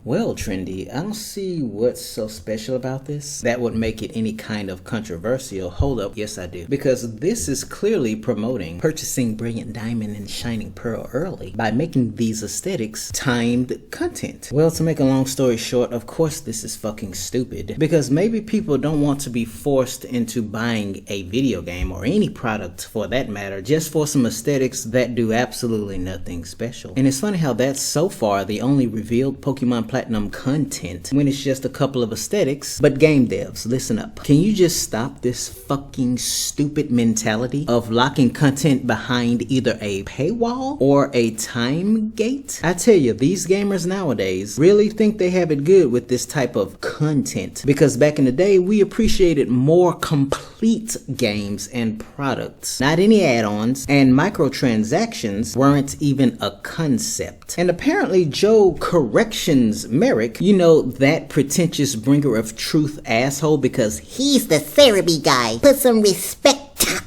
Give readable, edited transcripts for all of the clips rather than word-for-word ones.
Well, Trendy, I don't see what's so special about this that would make it any kind of controversial. Hold up, yes I do. Because this is clearly promoting purchasing Brilliant Diamond and Shining Pearl early by making these aesthetics timed content. Well, to make a long story short, of course this is fucking stupid. Because maybe people don't want to be forced into buying a video game or any product for that matter just for some aesthetics that do absolutely nothing special. And it's funny how that's so far the only revealed Pokemon Platinum content when it's just a couple of aesthetics. But game devs, listen up. Can you just stop this fucking stupid mentality of locking content behind either a paywall or a time gate? I tell you, these gamers nowadays really think they have it good with this type of content, because back in the day we appreciated more complete games and products, not any add-ons, and microtransactions weren't even a concept. And apparently Joe Corrections Merrick, you know, that pretentious bringer of truth asshole, because he's the therapy guy. Put some respect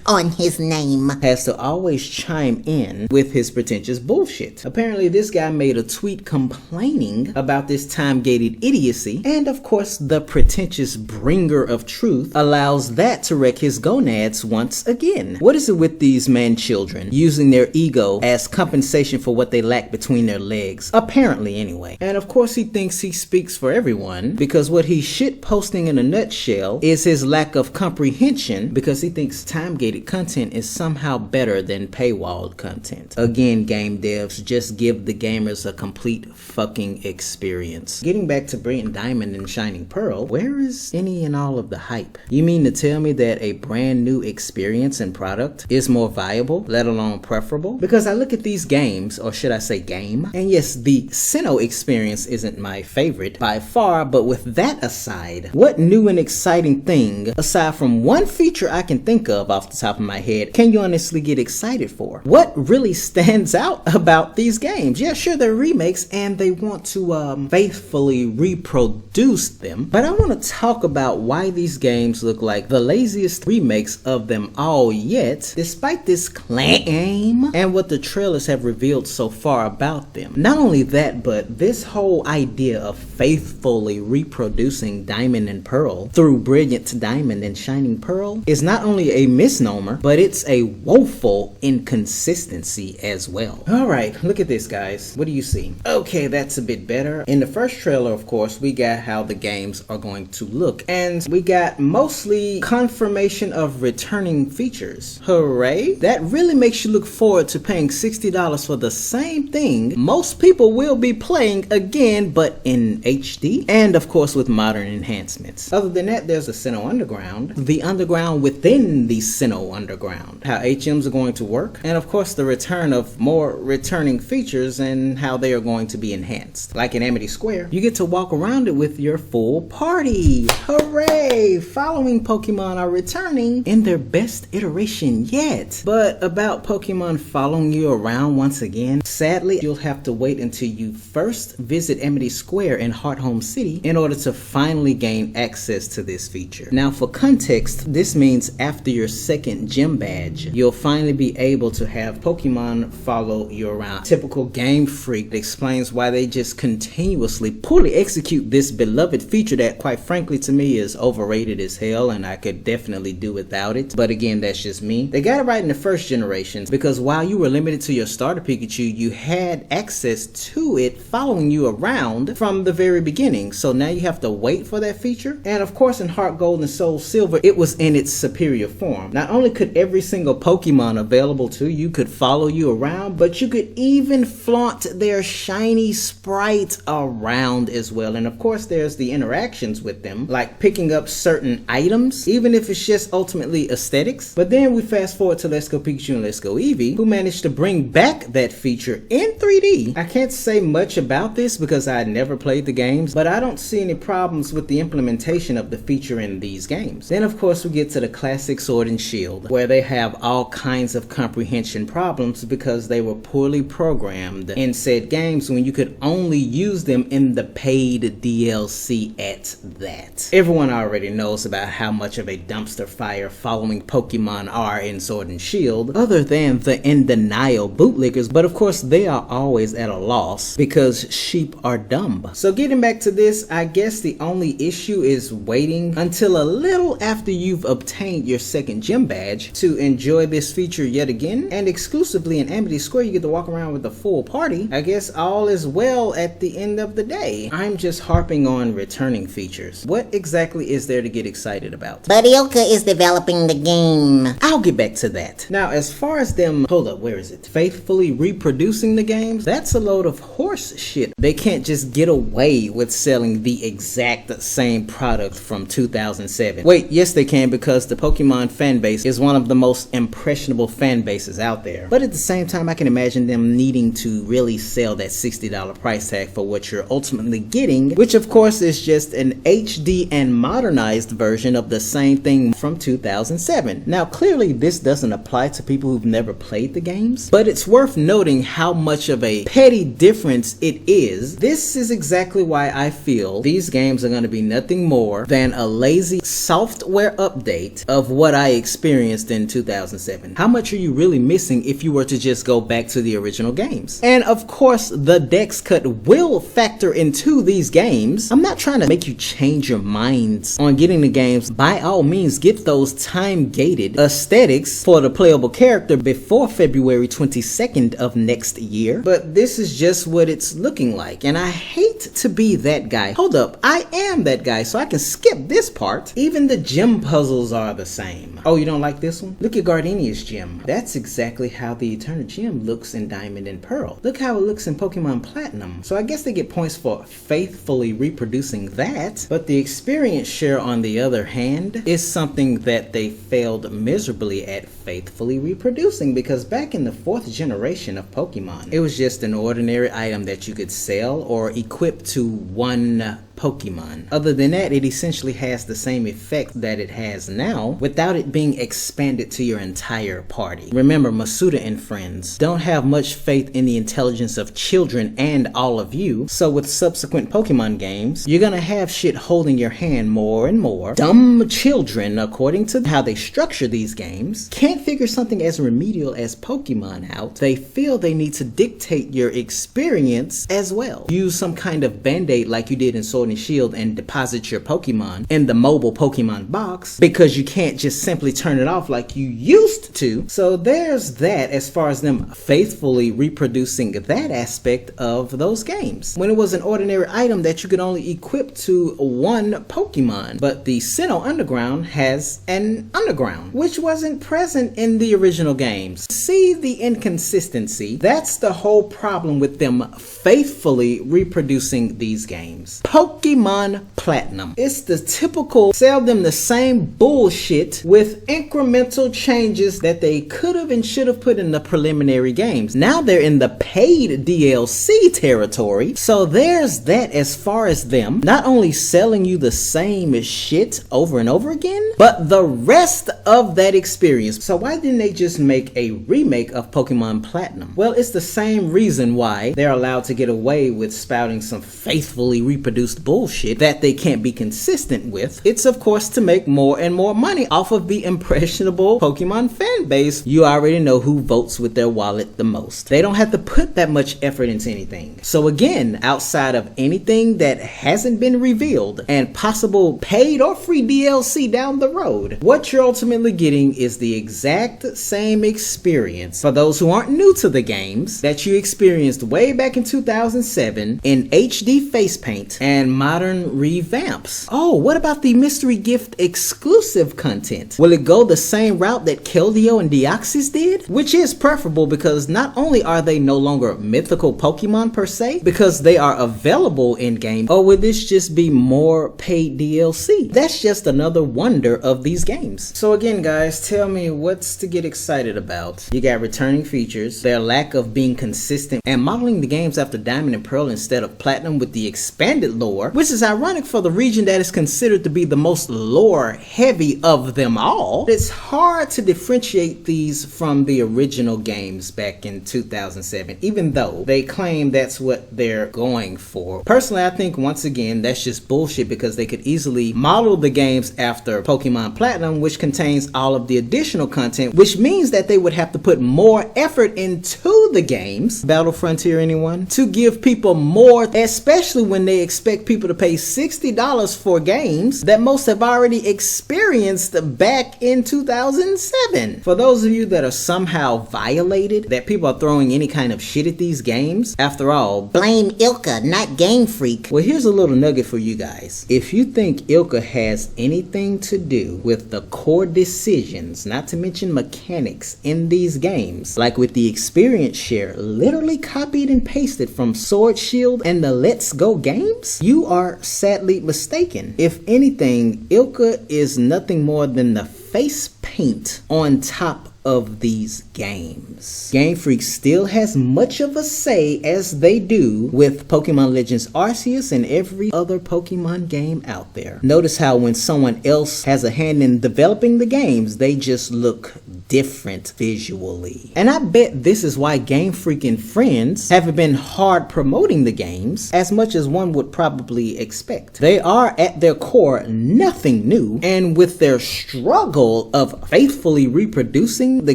on his name, has to always chime in with his pretentious bullshit. Apparently this guy made a tweet complaining about this time-gated idiocy, and of course the pretentious bringer of truth allows that to wreck his gonads once again. What is it with these man-children using their ego as compensation for what they lack between their legs? Apparently anyway. And of course he thinks he speaks for everyone, because what he's shit posting in a nutshell is his lack of comprehension, because he thinks time-gated content is somehow better than paywalled content. Again, game devs, just give the gamers a complete fucking experience. Getting back to Brilliant Diamond and Shining Pearl, where is any and all of the hype? You mean to tell me that a brand new experience and product is more viable, let alone preferable? Because I look at these games, or should I say game, and yes, the Sinnoh experience isn't my favorite by far, but with that aside, what new and exciting thing, aside from one feature I can think of off the top of my head, can you honestly get excited for? What really stands out about these games? Yeah, sure, they're remakes and they want to faithfully reproduce them, but I want to talk about why these games look like the laziest remakes of them all yet, despite this claim and what the trailers have revealed so far about them. Not only that, but this whole idea of faithfully reproducing Diamond and Pearl through Brilliant Diamond and Shining Pearl is not only a misnomer, but it's a woeful inconsistency as well. Alright, look at this guys. What do you see? Okay, that's a bit better. In the first trailer, of course, we got how the games are going to look, and we got mostly confirmation of returning features. Hooray! That really makes you look forward to paying $60 for the same thing most people will be playing again, but in HD, and of course with modern enhancements. Other than that, there's a Sinnoh Underground, the underground within the Sinnoh Underground, how HMs are going to work, and of course the return of more returning features and how they are going to be enhanced. Like in Amity Square, you get to walk around it with your full party. Hooray! Following Pokemon are returning in their best iteration yet. But about Pokemon following you around once again, sadly you'll have to wait until you first visit Amity Square in Hearthome City in order to finally gain access to this feature. Now for context, this means after your second gym badge, you'll finally be able to have Pokemon follow you around. Typical Game Freak explains why they just continuously poorly execute this beloved feature that quite frankly to me is overrated as hell, and I could definitely do without it. But again, that's just me. They got it right in the first generations, because while you were limited to your starter Pikachu, you had access to it following you around from the very beginning. So now you have to wait for that feature. And of course in Heart Gold and Soul Silver, it was in its superior form. Not only could every single Pokemon available to you could follow you around, but you could even flaunt their shiny sprites around as well. And of course there's the interactions with them, like picking up certain items, even if it's just ultimately aesthetics. But then we fast forward to Let's Go Pikachu and Let's Go Eevee, who managed to bring back that feature in 3D. I can't say much about this because I never played the games, but I don't see any problems with the implementation of the feature in these games. Then of course we get to the classic Sword and Shield, where they have all kinds of comprehension problems because they were poorly programmed in said games when you could only use them in the paid DLC at that. Everyone everyone already knows about how much of a dumpster fire following Pokemon are in Sword and Shield, other than the in denial bootlickers, but of course they are always at a loss because sheep are dumb. So getting back to this, I guess the only issue is waiting until a little after you've obtained your second gym badge to enjoy this feature yet again, and exclusively in Amity Square you get to walk around with the full party. I guess all is well at the end of the day. I'm just harping on returning features. What exactly is there to get excited about? Mediocre is developing the game. I'll get back to that. Now, as far as them, hold up, where is it? Faithfully reproducing the games? That's a load of horse shit. They can't just get away with selling the exact same product from 2007. Wait, yes they can, because the Pokemon fan base is one of the most impressionable fan bases out there. But at the same time, I can imagine them needing to really sell that $60 price tag for what you're ultimately getting, which of course is just an HD and modernized version of the same thing from 2007. Now clearly this doesn't apply to people who've never played the games, but it's worth noting how much of a petty difference it is. This is exactly why I feel these games are going to be nothing more than a lazy software update of what I experienced in 2007. How much are you really missing if you were to just go back to the original games? And of course the dex cut will factor into these games. I'm not trying to make you change your minds on getting the games. By all means, get those time-gated aesthetics for the playable character before February 22nd of next year. But this is just what it's looking like, and I hate to be that guy. Hold up, I am that guy, so I can skip this part. Even the gym puzzles are the same. Oh, you don't like this one? Look at Gardenia's gym. That's exactly how the Eternal Gym looks in Diamond and Pearl. Look how it looks in Pokemon Platinum. So I guess they get points for faithfully reproducing that. But the experience share, on the other hand, is something that they failed miserably at faithfully reproducing, because back in the 4th generation of Pokemon, it was just an ordinary item that you could sell or equip to one Pokemon. Other than that, it essentially has the same effect that it has now without it being expanded to your entire party. Remember, Masuda and friends don't have much faith in the intelligence of children and all of you, so with subsequent Pokemon games, you're gonna have shit holding your hand more and more. Dumb children, according to how they structure these games, can't figure something as remedial as Pokemon out. They feel they need to dictate your experience as well. Use some kind of band-aid like you did in Sword and Shield and deposit your Pokemon in the mobile Pokemon box, because you can't just simply turn it off like you used to. So there's that as far as them faithfully reproducing that aspect of those games, when it was an ordinary item that you could only equip to one Pokemon. But the Sinnoh Underground has an underground, which wasn't present in the original games. See the inconsistency? That's the whole problem with them faithfully reproducing these games. Pokemon Platinum. It's the typical sell them the same bullshit with incremental changes that they could have and should have put in the preliminary games. Now they're in the paid DLC territory, so there's that as far as them not only selling you the same shit over and over again, but the rest of that experience. So why didn't they just make a remake of Pokemon Platinum? Well, it's the same reason why they're allowed to get away with spouting some faithfully reproduced bullshit that they can't be consistent with. It's of course to make more and more money off of the impressionable Pokemon fan base. You already know who votes with their wallet the most. They don't have to put that much effort into anything. So again, outside of anything that hasn't been revealed and possible paid or free DLC down the road, what you're ultimately getting is the exact same experience for those who aren't new to the games that you experienced way back in 2007 in HD face paint and modern revamps. Oh, what about the mystery gift exclusive content? Will it go the same route that Keldeo and Deoxys did? Which is preferable, because not only are they no longer mythical Pokemon per se, because they are available in game, or will this just be more paid DLC? That's just another wonder of these games. So again guys, tell me what's to get excited about. You got returning features, their lack of being consistent and modeling the games after Diamond and Pearl instead of Platinum with the expanded lore, lore, which is ironic for the region that is considered to be the most lore heavy of them all. It's hard to differentiate these from the original games back in 2007, even though they claim that's what they're going for. Personally, I think once again that's just bullshit, because they could easily model the games after Pokemon Platinum, which contains all of the additional content, which means that they would have to put more effort into the games. Battle Frontier, anyone? To give people more, especially when they expect people to pay $60 for games that most have already experienced back in 2007. For those of you that are somehow violated that people are throwing any kind of shit at these games, after all, Blame Ilka, not Game Freak. well, here's a little nugget for you guys. If you think Ilka has anything to do with the core decisions, not to mention mechanics, in these games, like with the experience share literally copied and pasted from Sword Shield and the Let's Go games, you are sadly mistaken. If anything, Ilka is nothing more than the face paint on top of these games. Game Freak still has much of a say, as they do with Pokemon Legends Arceus and every other Pokemon game out there. Notice how when someone else has a hand in developing the games, they just look different visually. And I bet this is why Game Freak and friends haven't been hard promoting the games as much as one would probably expect. They are at their core nothing new, and with their struggle of faithfully reproducing the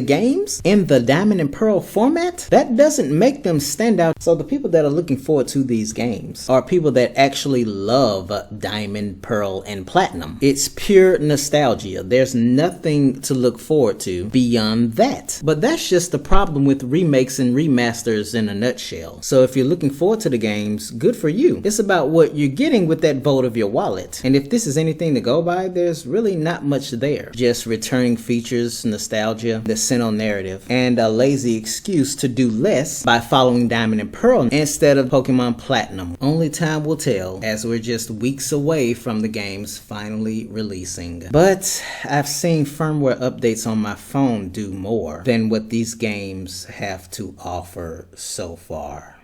games in the Diamond and Pearl format, that doesn't make them stand out. So the people that are looking forward to these games are people that actually love Diamond, Pearl, and Platinum. It's pure nostalgia. There's nothing to look forward to beyond that. But that's just the problem with remakes and remasters in a nutshell. So if you're looking forward to the games, good for you. It's about what you're getting with that vote of your wallet. And if this is anything to go by, there's really not much there. Just returning features, nostalgia, the Sinnoh narrative, and a lazy excuse to do less by following Diamond and Pearl instead of Pokemon Platinum. Only time will tell, as we're just weeks away from the games finally releasing. But I've seen firmware updates on my phone do more than what these games have to offer so far.